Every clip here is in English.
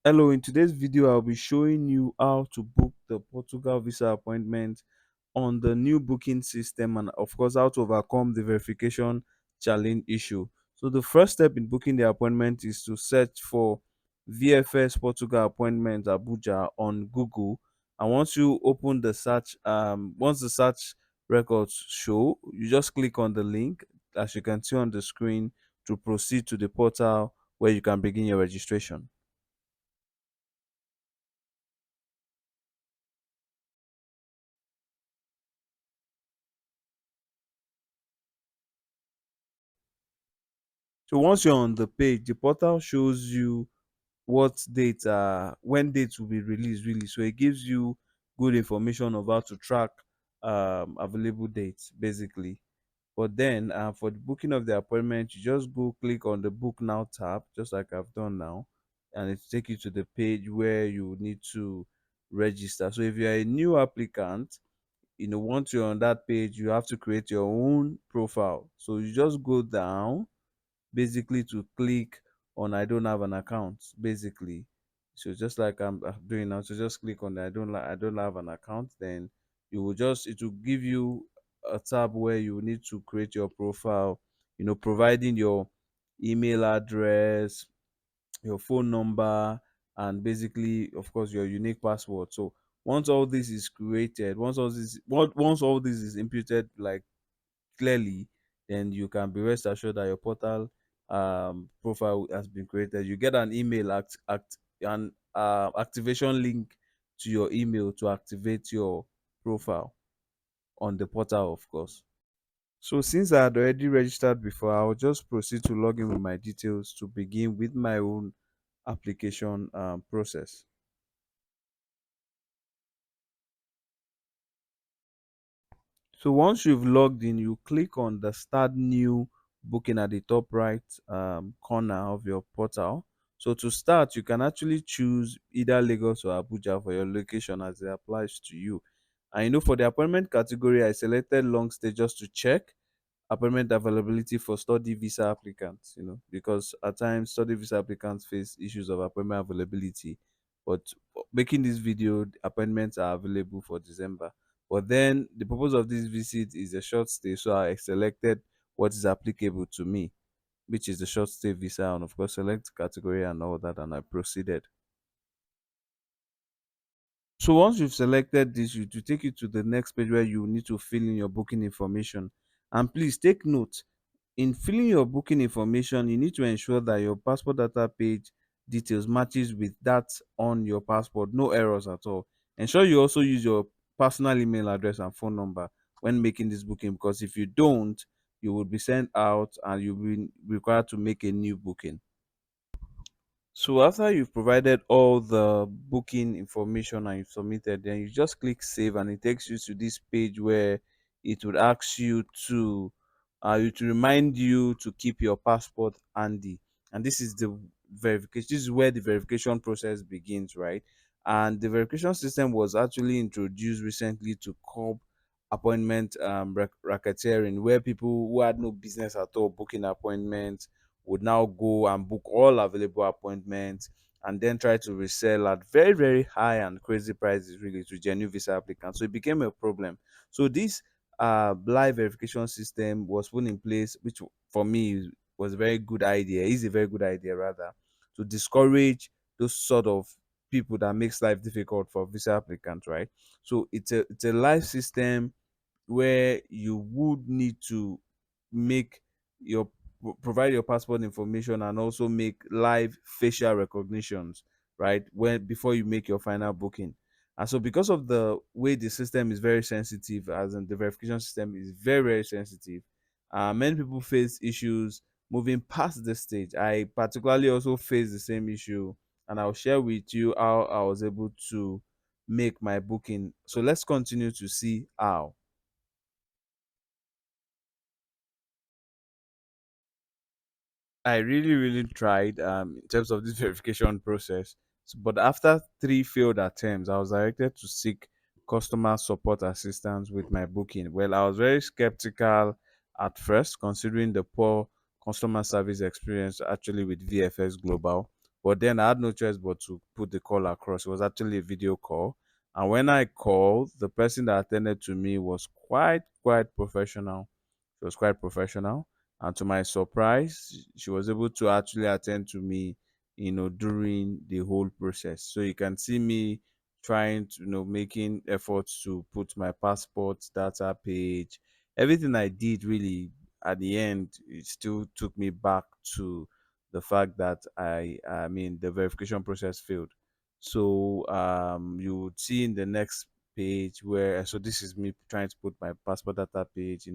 Hello, in today's video, I'll be showing you how to book the Portugal visa appointment on the new booking system and, of course, how to overcome the verification challenge issue. So, the first step in booking the appointment is to search for VFS Portugal appointment Abuja on Google. And once you open the search, once the search records show, you just click on the link as you can see on the screen to proceed to the portal where you can begin your registration. So once you're on the page, the portal shows you what date when dates will be released really. So it gives you good information of how to track available dates basically. But then for the booking of the appointment, you just go click on the book now tab, just like I've done now, and it take you to the page where you need to register. So if you're a new applicant, once you're on that page, you have to create your own profile. So you just go down basically to click on I don't have an account basically. So just like I'm doing now, so just click on the I don't have an account. Then you will just it will give you a tab where you need to create your profile, providing your email address, your phone number, and basically of course your unique password. So once all this is created, once all this is imputed like clearly, then you can be rest assured that your portal profile has been created. You get an email an activation link to your email to activate your profile on the portal, of course. So since I had already registered before, I'll just proceed to log in with my details to begin with my own application process. So once you've logged in, you click on the start new booking at the top right corner of your portal. So to start, you can actually choose either Lagos or Abuja for your location as it applies to you. And for the appointment category, I selected long stay just to check appointment availability for study visa applicants, because at times study visa applicants face issues of appointment availability. But making this video, the appointments are available for December. But then the purpose of this visit is a short stay, so I selected what is applicable to me, which is the short stay visa, and of course select category and all that, and I proceeded. So once you've selected this, it will take you to the next page where you need to fill in your booking information. And please take note, in filling your booking information, you need to ensure that your passport data page details matches with that on your passport. No errors at all. Ensure you also use your personal email address and phone number when making this booking, because if you don't, you will be sent out and you'll be required to make a new booking. So after you've provided all the booking information and you've submitted, then you just click save and it takes you to this page where it would ask you to remind you to keep your passport handy. And this is the verification. This is where the verification process begins, right? And the verification system was actually introduced recently to curb appointment racketeering, where people who had no business at all booking appointments would now go and book all available appointments and then try to resell at very, very high and crazy prices really to genuine visa applicants. So it became a problem. So this live verification system was put in place, which for me was a very good idea, is a very good idea rather, to discourage those sort of people that makes life difficult for visa applicants, right? So it's a live system where you would need to make your provide your passport information and also make live facial recognitions, right, when before you make your final booking. And so because of the way the system is very sensitive, as in the verification system is very, very sensitive, many people face issues moving past this stage. I particularly also face the same issue, and I'll share with you how I was able to make my booking. So let's continue to see how. I really, really tried in terms of this verification process. But after three failed attempts, I was directed to seek customer support assistance with my booking. Well, I was very skeptical at first, considering the poor customer service experience actually with VFS Global. But then I had no choice but to put the call across. It was actually a video call. And when I called, the person that attended to me was quite professional. She was quite professional. And to my surprise, she was able to actually attend to me, during the whole process. So you can see me trying to, making efforts to put my passport data page. Everything I did really at the end, it still took me back to the fact that I mean the verification process failed. So you would see in the next page where, so this is me trying to put my passport data page,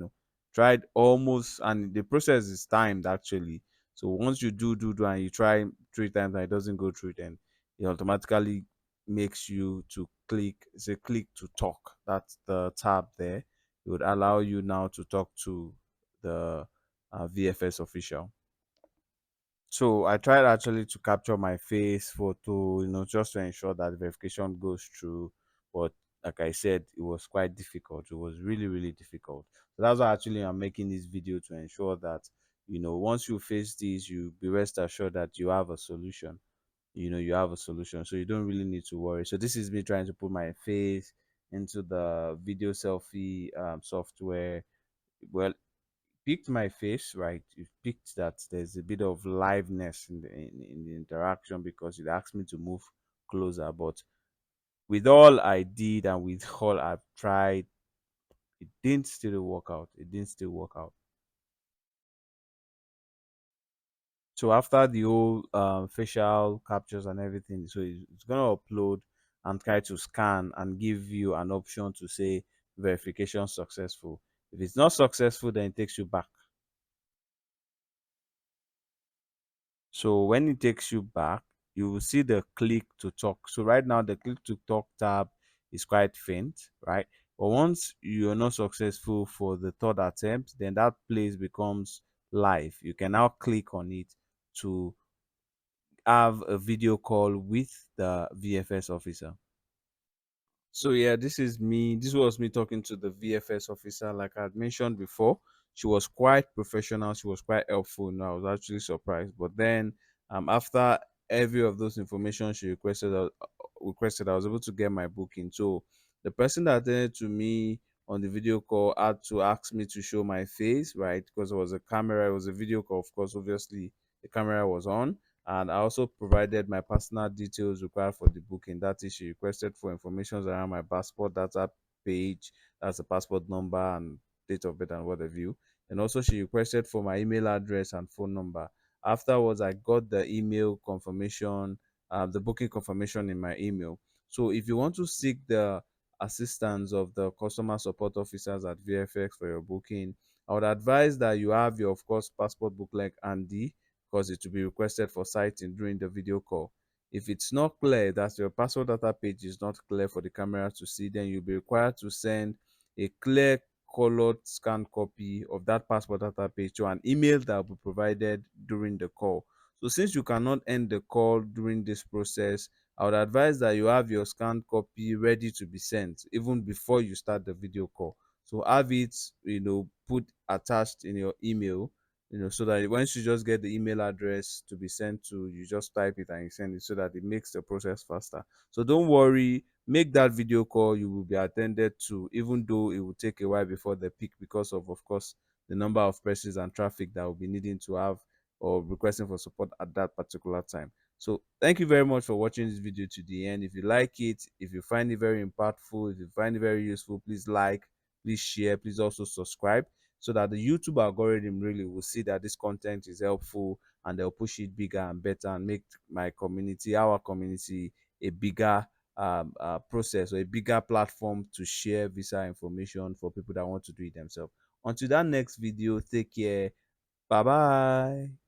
tried almost, and the process is timed actually. So once you do and you try three times and it doesn't go through, then it automatically makes you to click, it's a click to talk. That's the tab there. It would allow you now to talk to the VFS official. So I tried actually to capture my face photo, just to ensure that verification goes through. But like I said, it was quite difficult. It was really, really difficult. So that's why actually I'm making this video, to ensure that, once you face this, you be rest assured that you have a solution. You have a solution. So you don't really need to worry. So this is me trying to put my face into the video selfie software. Well, picked my face, right? You picked that there's a bit of liveness in the interaction, because it asked me to move closer. But with all I did and with all I've tried, it didn't still work out. It didn't still work out. So after the whole facial captures and everything, so it's gonna upload and try to scan and give you an option to say verification successful. If it's not successful, then it takes you back. So when it takes you back, you will see the click to talk. So right now the click to talk tab is quite faint, right? But once you're not successful for the third attempt, then that place becomes live. You can now click on it to have a video call with the VFS officer. So yeah, this is me. This was me talking to the VFS officer. Like I had mentioned before, she was quite professional. She was quite helpful. And I was actually surprised. But then, after every of those information she requested, I was able to get my booking. So the person that attended to me on the video call had to ask me to show my face, right? Because it was a camera. It was a video call, of course. Obviously, the camera was on, and I also provided my personal details required for the booking. That is, she requested for information around my passport data page, that's the passport number and date of birth and what have you. And also she requested for my email address and phone number. Afterwards, I got the email confirmation, the booking confirmation in my email. So if you want to seek the assistance of the customer support officers at VFX for your booking, I would advise that you have your, of course, passport booklet handy, because it will be requested for citing during the video call. If it's not clear, that your passport data page is not clear for the camera to see, then you'll be required to send a clear colored scanned copy of that passport data page to an email that will be provided during the call. So since you cannot end the call during this process, I would advise that you have your scanned copy ready to be sent even before you start the video call. So have it, put attached in your email, so that once you just get the email address to be sent to, you just type it and you send it, so that it makes the process faster. So don't worry, make that video call. You will be attended to, even though it will take a while before the peak, because of course, the number of persons and traffic that will be needing to have or requesting for support at that particular time. So thank you very much for watching this video to the end. If you like it, if you find it very impactful, if you find it very useful, please like, please share, please also subscribe, so that the YouTube algorithm really will see that this content is helpful, and they'll push it bigger and better, and make my community, our community, a bigger process, or a bigger platform to share visa information for people that want to do it themselves. Until that next video, take care. Bye bye.